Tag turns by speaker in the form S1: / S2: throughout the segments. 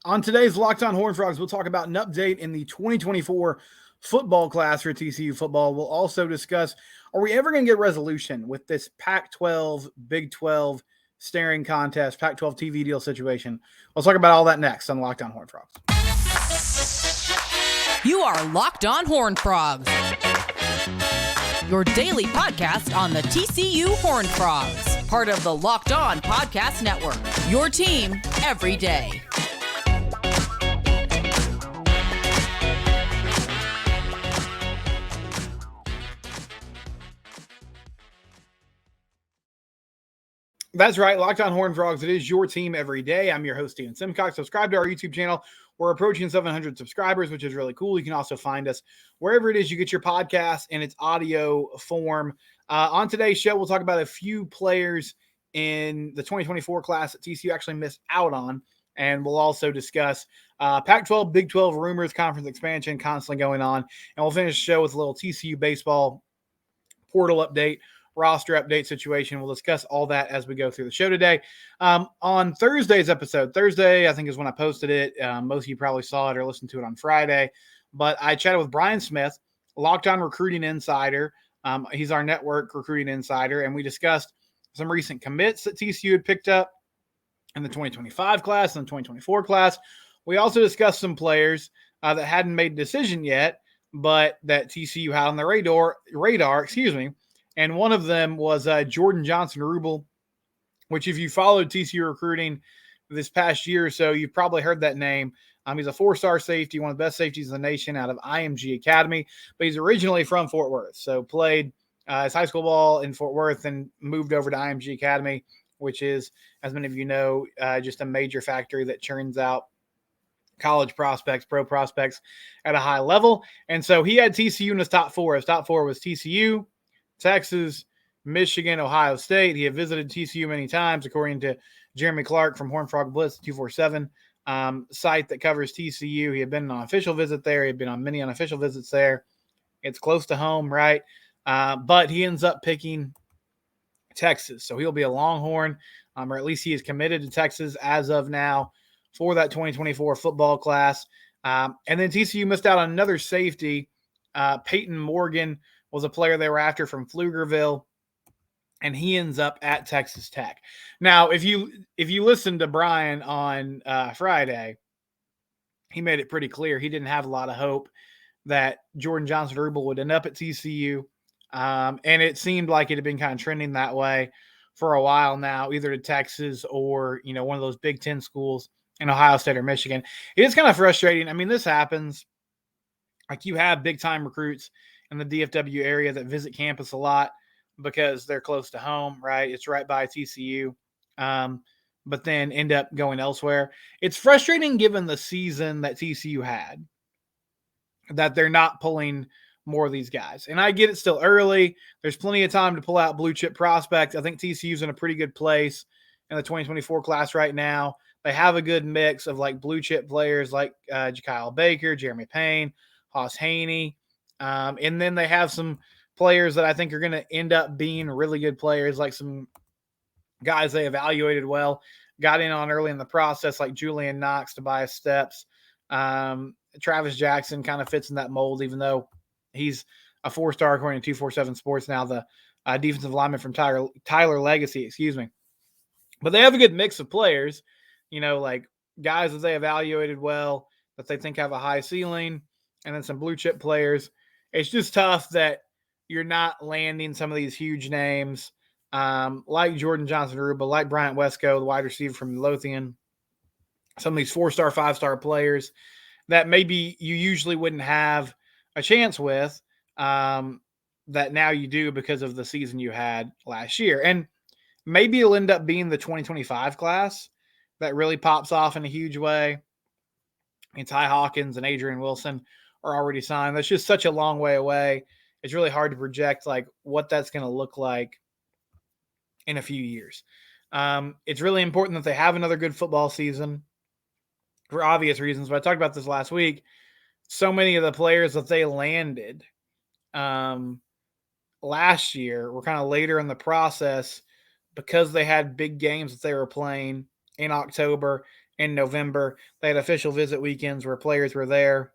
S1: On today's Locked On Horned Frogs, we'll talk about an update in the 2024 football class for TCU football. We'll also discuss, are we ever going to get resolution with this Pac-12, Big 12 staring contest, Pac-12 TV deal situation? We'll talk about all that next on Locked On Horned Frogs.
S2: You are Locked On Horned Frogs, your daily podcast on the TCU Horned Frogs, part of the Locked On Podcast Network, your team every day.
S1: That's right, Locked On Horned Frogs. It is your team every day. I'm your host, Ian Simcox. Subscribe to our YouTube channel. We're approaching 700 subscribers, which is really cool. You can also find us wherever it is you get your podcast in its audio form. On today's show, we'll talk about a few players in the 2024 class that TCU actually missed out on. And we'll also discuss Pac-12, Big 12 rumors, conference expansion constantly going on. And we'll finish the show with a little TCU baseball portal update, roster update situation. We'll discuss all that as we go through the show today. On Thursday's episode, Thursday, I think is when I posted it. Most of you probably saw it or listened to it on Friday. But I chatted with Brian Smith, Locked On Recruiting Insider. He's our network recruiting insider. And we discussed some recent commits that TCU had picked up in the 2025 class and the 2024 class. We also discussed some players that hadn't made a decision yet, but that TCU had on the radar, and one of them was Jordan Johnson-Rubel, which if you followed TCU recruiting this past year or so, you've probably heard that name. He's a four-star safety, one of the best safeties in the nation out of IMG Academy, but he's originally from Fort Worth. So played his high school ball in Fort Worth and moved over to IMG Academy, which is, as many of you know, just a major factory that churns out college prospects, pro prospects at a high level. And so he had TCU in his top four. His top four was TCU, Texas, Michigan, Ohio State. He had visited TCU many times, according to Jeremy Clark from Horned Frog Blitz 247 site that covers TCU. He had been on an official visit there. He had been on many unofficial visits there. It's close to home, right? But he ends up picking Texas. So he'll be a Longhorn, or at least he is committed to Texas as of now for that 2024 football class. And then TCU missed out on another safety. Peyton Morgan was a player they were after from Pflugerville, and he ends up at Texas Tech. Now, if you listen to Brian on Friday, he made it pretty clear he didn't have a lot of hope that Jordan Johnson-Rubel would end up at TCU, and it seemed like it had been kind of trending that way for a while now, either to Texas or one of those Big Ten schools in Ohio State or Michigan. It is kind of frustrating. I mean, this happens. Like, you have big-time recruits in the DFW area that visit campus a lot because they're close to home, right? It's right by TCU, but then end up going elsewhere. It's frustrating given the season that TCU had that they're not pulling more of these guys. And I get it's still early. There's plenty of time to pull out blue chip prospects. I think TCU's in a pretty good place in the 2024 class right now. They have a good mix of like blue chip players like Jakyle Baker, Jeremy Payne, Haas Haney. And then they have some players that I think are going to end up being really good players, like some guys they evaluated well, got in on early in the process, like Julian Knox, Tobias Steps. Travis Jackson kind of fits in that mold, even though he's a four-star according to 247 Sports now, the defensive lineman from Tyler Legacy, But they have a good mix of players, like guys that they evaluated well, that they think have a high ceiling, and then some blue chip players. It's just tough that you're not landing some of these huge names like Jordan Johnson-Rubel, like Bryant Wesco, the wide receiver from Lothian, some of these four-star, five-star players that maybe you usually wouldn't have a chance with that now you do because of the season you had last year. And maybe it'll end up being the 2025 class that really pops off in a huge way. And Ty Hawkins and Adrian Wilson are already signed. That's just such a long way away. It's really hard to project like what that's going to look like in a few years. It's really important that they have another good football season for obvious reasons. But I talked about this last week. So many of the players that they landed last year were kind of later in the process because they had big games that they were playing in October in November. They had official visit weekends where players were there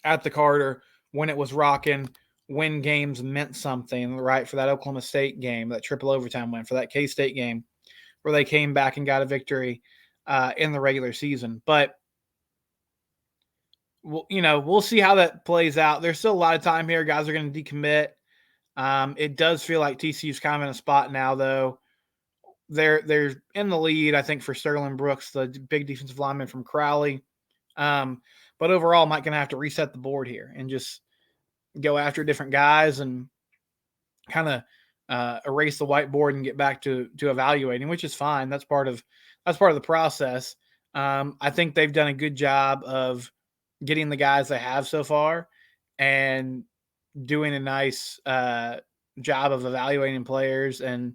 S1: at the Carter when it was rocking, when games meant something, right? For that Oklahoma State game, that triple overtime win, for that K-State game, where they came back and got a victory in the regular season. But we'll see how that plays out. There's still a lot of time here. Guys are going to decommit. It does feel like TCU's kind of in a spot now, though. They're in the lead, I think, for Sterling Brooks, the big defensive lineman from Crowley. But overall, Mike going to have to reset the board here and just go after different guys and kind of erase the whiteboard and get back to evaluating, which is fine. That's part of the process. I think they've done a good job of getting the guys they have so far and doing a nice job of evaluating players and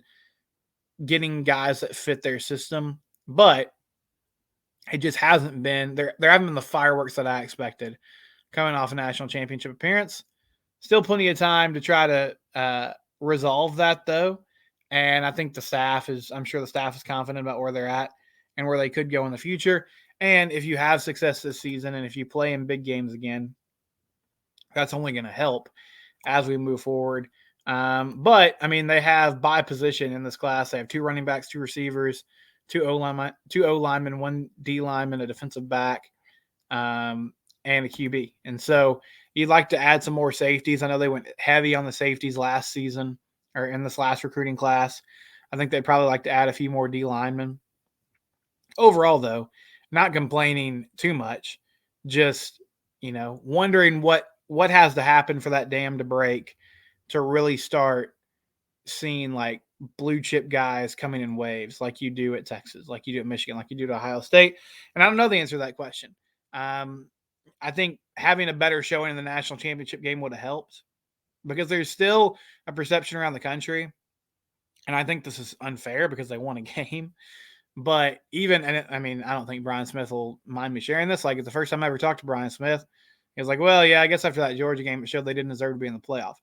S1: getting guys that fit their system. But it just hasn't been there haven't been the fireworks that I expected coming off a national championship appearance. Still plenty of time to try to resolve that, though. And I think I'm sure the staff is confident about where they're at and where they could go in the future. And if you have success this season and if you play in big games again, that's only going to help as we move forward. But, I mean, they have by position in this class. They have 2 running backs, 2 receivers, 2 O-linemen, 1 D lineman, a defensive back, and a QB. And so you'd like to add some more safeties. I know they went heavy on the safeties last season or in this last recruiting class. I think they'd probably like to add a few more D linemen. Overall, though, not complaining too much, just, wondering what has to happen for that dam to break to really start seeing like blue chip guys coming in waves like you do at Texas, like you do at Michigan, like you do at Ohio State. And I don't know the answer to that question. I think having a better showing in the national championship game would have helped because there's still a perception around the country. And I think this is unfair because they won a game. But I don't think Brian Smith will mind me sharing this. Like, it's the first time I ever talked to Brian Smith. He was like, well, yeah, I guess after that Georgia game, it showed they didn't deserve to be in the playoff,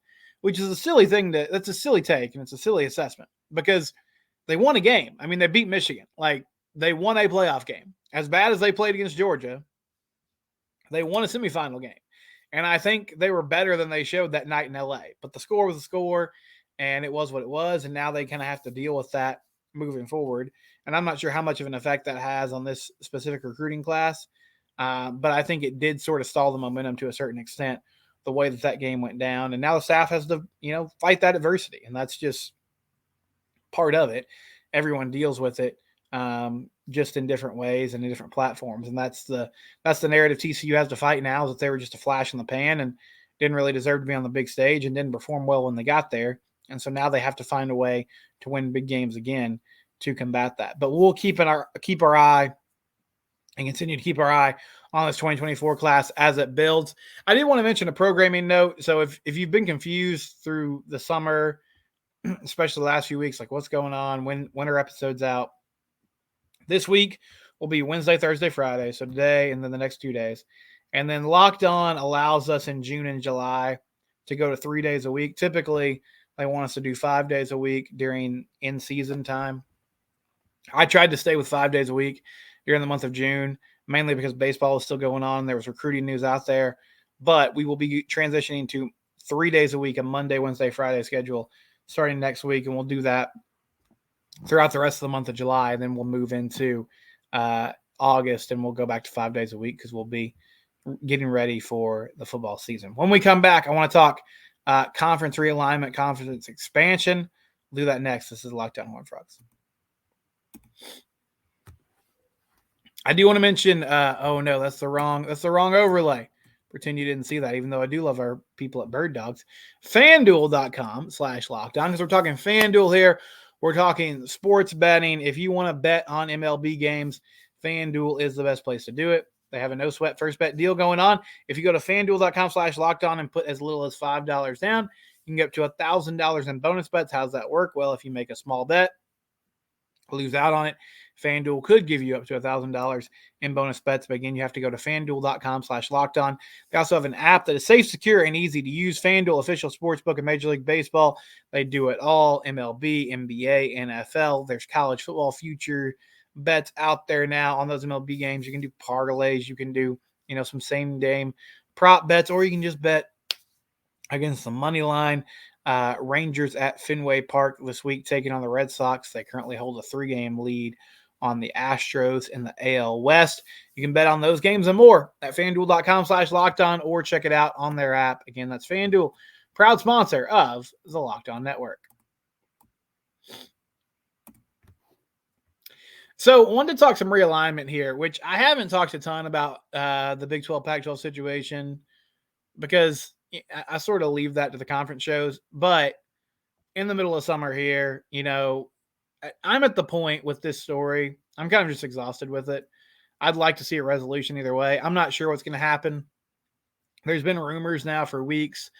S1: which is a silly thing. That's a silly take, and it's a silly assessment because they won a game. I mean, they beat Michigan. Like, they won a playoff game. As bad as they played against Georgia, they won a semifinal game. And I think they were better than they showed that night in LA. But the score was the score, and it was what it was, and now they kind of have to deal with that moving forward. And I'm not sure how much of an effect that has on this specific recruiting class, but I think it did sort of stall the momentum to a certain extent, the way that game went down. And now the staff has to, fight that adversity, and that's just part of it. Everyone deals with it just in different ways and in different platforms, and that's the narrative TCU has to fight now, is that they were just a flash in the pan and didn't really deserve to be on the big stage and didn't perform well when they got there. And so now they have to find a way to win big games again to combat that. But we'll keep our eye and continue to keep our eye on this 2024 class as it builds. I did want to mention a programming note. So if you've been confused through the summer, especially the last few weeks, like what's going on, when are episodes out, this week will be Wednesday, Thursday, Friday. So today and then the next 2 days. And then Locked On allows us in June and July to go to 3 days a week. Typically, they want us to do 5 days a week during in-season time. I tried to stay with 5 days a week during the month of June, mainly because baseball is still going on. There was recruiting news out there. But we will be transitioning to 3 days a week, a Monday, Wednesday, Friday schedule starting next week. And we'll do that throughout the rest of the month of July. And then we'll move into August and we'll go back to 5 days a week because we'll be getting ready for the football season. When we come back, I want to talk conference realignment, conference expansion. We'll do that next. This is Locked On Horned Frogs. I do want to mention, oh no, that's the wrong overlay. Pretend you didn't see that, even though I do love our people at Bird Dogs. FanDuel.com/lockedon, because we're talking FanDuel here. We're talking sports betting. If you want to bet on MLB games, FanDuel is the best place to do it. They have a no sweat first bet deal going on. If you go to FanDuel.com/lockedon and put as little as $5 down, you can get up to $1,000 in bonus bets. How's that work? Well, if you make a small bet, lose out on it, FanDuel could give you up to $1,000 in bonus bets. But again, you have to go to FanDuel.com/lockedon. They also have an app that is safe, secure, and easy to use. FanDuel, official sportsbook of Major League Baseball. They do it all: MLB, NBA, NFL. There's college football future bets out there now on those MLB games. You can do parlays. You can do, some same game prop bets, or you can just bet against the money line. Rangers at Fenway Park this week taking on the Red Sox. They currently hold a 3-game lead on the Astros in the AL West. You can bet on those games and more at FanDuel.com/lockedon or check it out on their app. Again, that's FanDuel, proud sponsor of the Locked On Network. So I wanted to talk some realignment here, which I haven't talked a ton about the Big 12, Pac-12 situation because I sort of leave that to the conference shows. But in the middle of summer here, I'm at the point with this story. I'm kind of just exhausted with it. I'd like to see a resolution either way. I'm not sure what's going to happen. There's been rumors now for weeks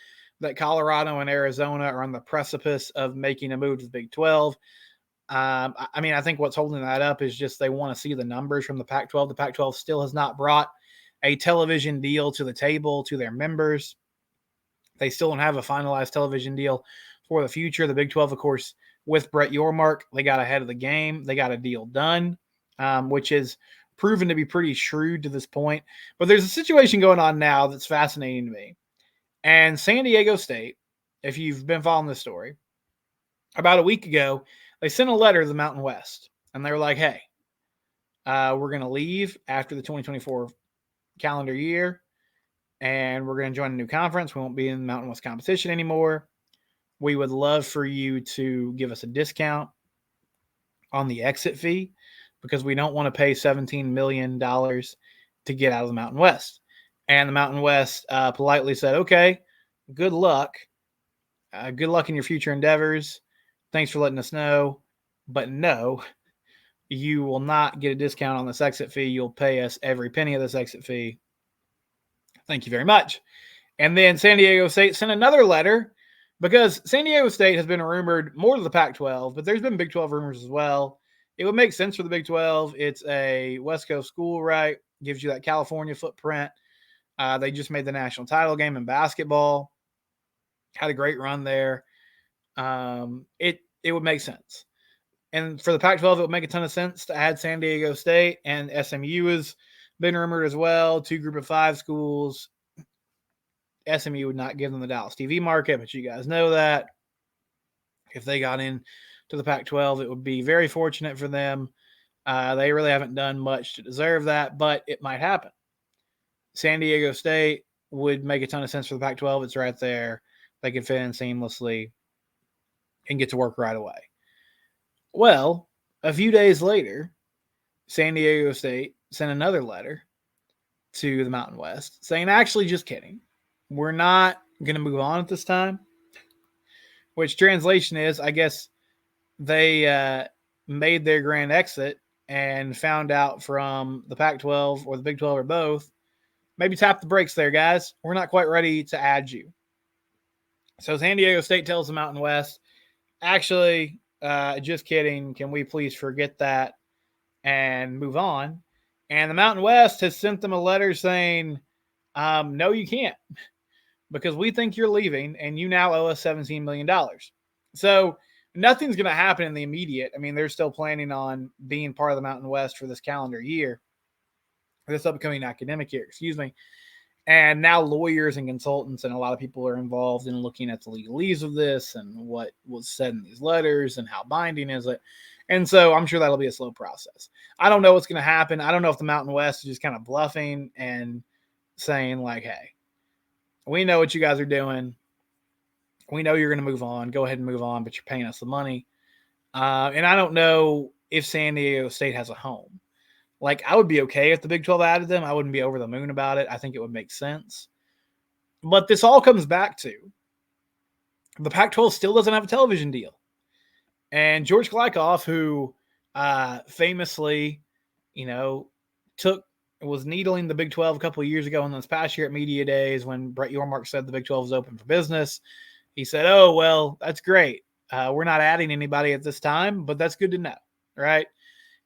S1: that Colorado and Arizona are on the precipice of making a move to the Big 12. I think what's holding that up is just they want to see the numbers from the Pac-12. The Pac-12 still has not brought a television deal to the table to their members. They still don't have a finalized television deal for the future. The Big 12, of course, with Brett Yormark, they got ahead of the game. They got a deal done, which is proven to be pretty shrewd to this point. But there's a situation going on now that's fascinating to me. And San Diego State, if you've been following this story, about a week ago, they sent a letter to the Mountain West. And they were like, hey, we're going to leave after the 2024 calendar year. And we're going to join a new conference. We won't be in the Mountain West competition anymore. We would love for you to give us a discount on the exit fee because we don't want to pay $17 million to get out of the Mountain West. And the Mountain West politely said, okay, good luck. Good luck in your future endeavors. Thanks for letting us know. But no, you will not get a discount on this exit fee. You'll pay us every penny of this exit fee. Thank you very much. And then San Diego State sent another letter because San Diego State has been rumored more to the Pac-12, but there's been Big 12 rumors as well. It would make sense for the Big 12. It's a West Coast school, right? Gives you that California footprint. They just made the national title game in basketball. Had a great run there. It would make sense. And for the Pac-12, it would make a ton of sense to add San Diego State, and SMU has been rumored as well. 2 group of 5 schools. SMU would not give them the Dallas TV market, but you guys know that. If they got in to the Pac-12, it would be very fortunate for them. They really haven't done much to deserve that, but it might happen. San Diego State would make a ton of sense for the Pac-12. It's right there. They can fit in seamlessly and get to work right away. Well, a few days later, San Diego State sent another letter to the Mountain West saying, actually, just kidding. We're not going to move on at this time, which translation is, I guess they made their grand exit and found out from the Pac-12 or the Big 12 or both, maybe tap the brakes there, guys. We're not quite ready to add you. So San Diego State tells the Mountain West, actually, just kidding. Can we please forget that and move on? And the Mountain West has sent them a letter saying, no, you can't, because we think you're leaving and you now owe us $17 million. So nothing's going to happen in the immediate. I mean, they're still planning on being part of the Mountain West for this calendar year, this upcoming academic year, And now lawyers and consultants and a lot of people are involved in looking at the legalese of this and what was said in these letters and how binding is it. And so I'm sure that'll be a slow process. I don't know what's going to happen. I don't know if the Mountain West is just kind of bluffing and saying like, hey, we know what you guys are doing. We know you're going to move on. Go ahead and move on, but you're paying us the money. And I don't know if San Diego State has a home. Like, I would be okay if the Big 12 added them. I wouldn't be over the moon about it. I think it would make sense. But this all comes back to the Pac-12 still doesn't have a television deal. And George Glykoff, who famously, was needling the Big 12 a couple of years ago in this past year at Media Days when Brett Yormark said the Big 12 is open for business. He said, oh, well, that's great. We're not adding anybody at this time, but that's good to know, right?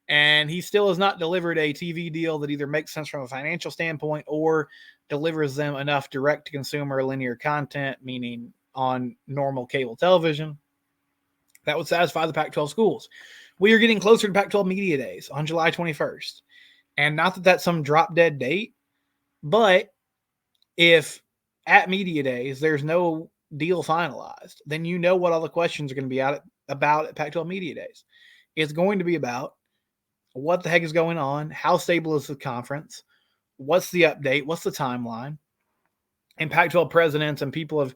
S1: And he still has not delivered a TV deal that either makes sense from a financial standpoint or delivers them enough direct-to-consumer linear content, meaning on normal cable television, that would satisfy the Pac-12 schools, we are getting closer to Pac-12 Media Days on July 21st. And not that that's some drop dead date, but if at Media Days there's no deal finalized, then you know what all the questions are going to be about at Pac-12 Media Days. It's going to be about what the heck is going on, how stable is the conference, what's the update, what's the timeline. And Pac-12 presidents and people have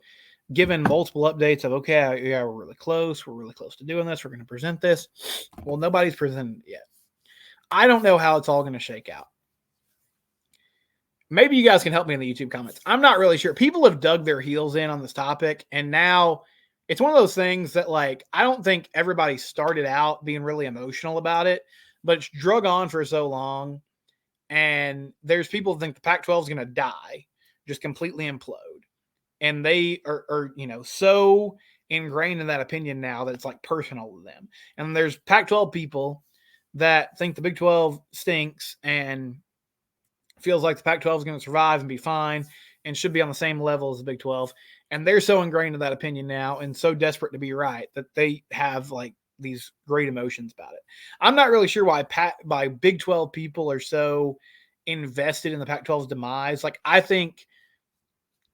S1: given multiple updates of, okay, yeah, we're really close to doing this, we're going to present this. Well, nobody's presented it yet. I don't know how it's all going to shake out. Maybe you guys can help me in the YouTube comments. I'm not really sure. People have dug their heels in on this topic, and now it's one of those things that, like, I don't think everybody started out being really emotional about it, but it's drug on for so long, and there's people who think the Pac-12 is going to die, just completely implode. And they are, so ingrained in that opinion now that it's like personal to them. And there's Pac-12 people that think the Big 12 stinks and feels like the Pac-12 is going to survive and be fine and should be on the same level as the Big 12. And they're so ingrained in that opinion now and so desperate to be right that they have like these great emotions about it. I'm not really sure why Big 12 people are so invested in the Pac-12's demise. Like, I think,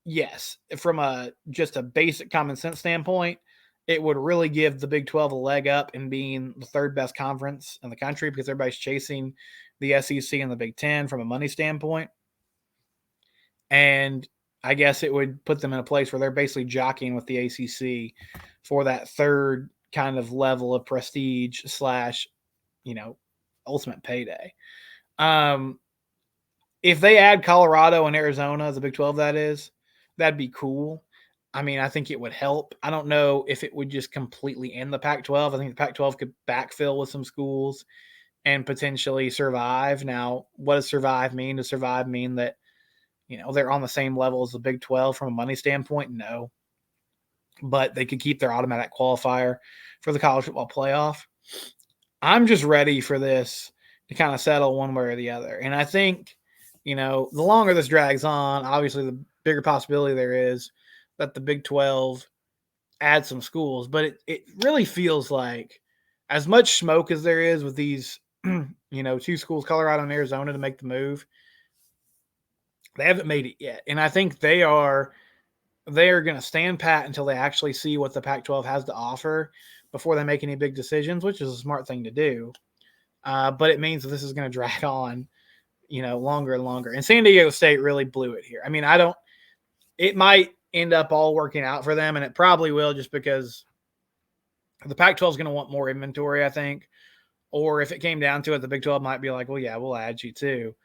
S1: yes, from just a basic common sense standpoint, it would really give the Big 12 a leg up in being the third best conference in the country because everybody's chasing the SEC and the Big 10 from a money standpoint. And I guess it would put them in a place where they're basically jockeying with the ACC for that third kind of level of prestige / ultimate payday. If they add Colorado and Arizona as a Big 12, that'd be cool. I mean, I think it would help. I don't know if it would just completely end the Pac-12. I think the Pac-12 could backfill with some schools and potentially survive. Now, what does survive mean? Does survive mean that, they're on the same level as the Big 12 from a money standpoint? No. But they could keep their automatic qualifier for the college football playoff. I'm just ready for this to kind of settle one way or the other. And I think, the longer this drags on, obviously the bigger possibility there is that the Big 12 adds some schools. But it really feels like as much smoke as there is with these, two schools, Colorado and Arizona, to make the move, they haven't made it yet. And I think they are going to stand pat until they actually see what the Pac-12 has to offer before they make any big decisions, which is a smart thing to do. But it means that this is going to drag on, longer and longer. And San Diego State really blew it here. I mean, it might end up all working out for them, and it probably will just because the Pac-12 is going to want more inventory, I think. Or if it came down to it, the Big 12 might be like, well, yeah, we'll add you too.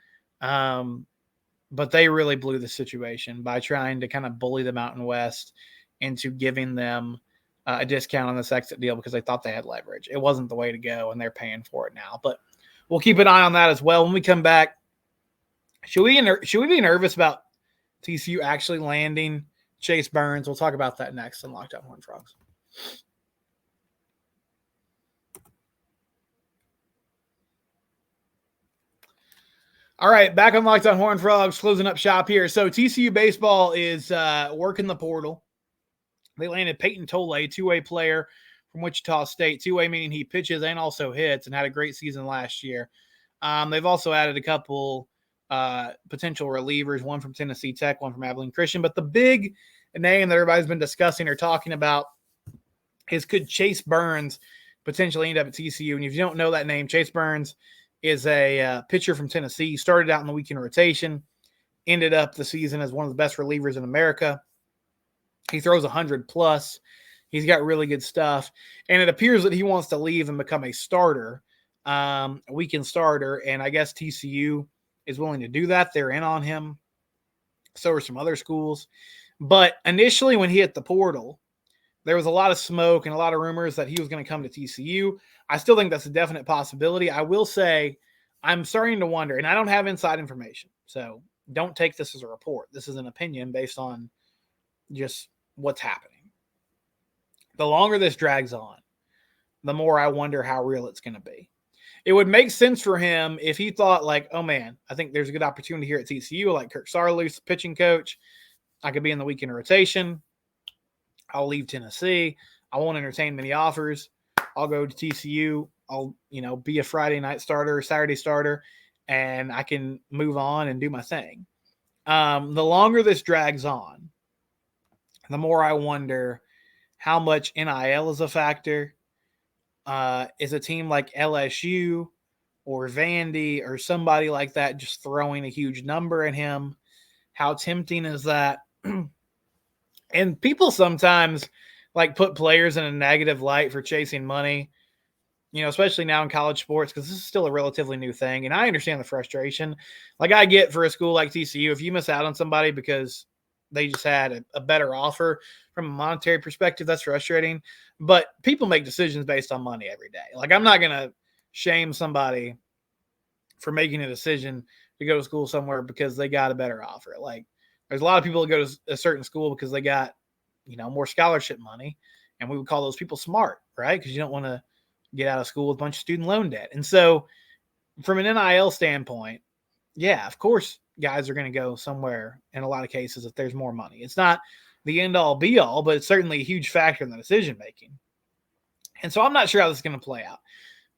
S1: But they really blew the situation by trying to kind of bully the Mountain West into giving them a discount on this exit deal because they thought they had leverage. It wasn't the way to go, and they're paying for it now. But we'll keep an eye on that as well. When we come back, should we be nervous about TCU actually landing Chase Burns? We'll talk about that next on Locked On Horned Frogs. All right, back on Locked On Horned Frogs, closing up shop here. So TCU Baseball is working the portal. They landed Peyton Tolle, two-way player from Wichita State. Two-way meaning he pitches and also hits and had a great season last year. They've also added a couple potential relievers, one from Tennessee Tech, one from Abilene Christian. But the big name that everybody's been discussing or talking about is, could Chase Burns potentially end up at TCU? And if you don't know that name, Chase Burns is a pitcher from Tennessee. Started out in the weekend rotation, ended up the season as one of the best relievers in America. He throws 100 plus. He's got really good stuff. And it appears that he wants to leave and become a starter, a weekend starter. And I guess TCU is willing to do that. They're in on him. So are some other schools. But initially when he hit the portal, there was a lot of smoke and a lot of rumors that he was going to come to TCU. I still think that's a definite possibility. I will say I'm starting to wonder, and I don't have inside information, so don't take this as a report. This is an opinion based on just what's happening. The longer this drags on, the more I wonder how real it's going to be. It would make sense for him if he thought like, oh man, I think there's a good opportunity here at TCU, like Kirk Saarloos, pitching coach. I could be in the weekend rotation. I'll leave Tennessee. I won't entertain many offers. I'll go to TCU I'll, be a Friday night starter, Saturday starter, and I can move on and do my thing. The longer this drags on, the more I wonder how much NIL is a factor. Is a team like LSU or Vandy or somebody like that just throwing a huge number at him? How tempting is that? And people sometimes like put players in a negative light for chasing money, especially now in college sports, because this is still a relatively new thing. And I understand the frustration. Like I get for a school like TCU, if you miss out on somebody because they just had a better offer from a monetary perspective, that's frustrating. But people make decisions based on money every day. Like I'm not going to shame somebody for making a decision to go to school somewhere because they got a better offer. Like there's a lot of people that go to a certain school because they got, more scholarship money. And we would call those people smart, right? Because you don't want to get out of school with a bunch of student loan debt. And so from an NIL standpoint, yeah, of course, guys are going to go somewhere in a lot of cases if there's more money. It's not the end all be all, but it's certainly a huge factor in the decision making. And so I'm not sure how this is going to play out.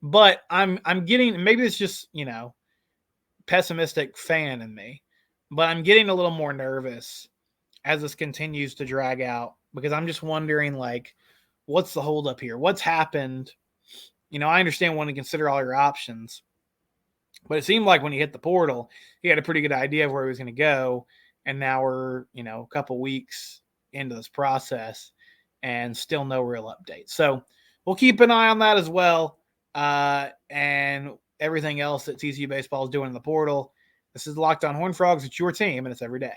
S1: But I'm getting, maybe it's just, pessimistic fan in me, but I'm getting a little more nervous as this continues to drag out because I'm just wondering, like, what's the holdup here? What's happened? I understand wanting to consider all your options, but it seemed like when he hit the portal, he had a pretty good idea of where he was going to go. And now we're, a couple weeks into this process and still no real update. So we'll keep an eye on that as well. And everything else that TCU Baseball is doing in the portal. This is Locked On Horned Frogs. It's your team, and it's every day.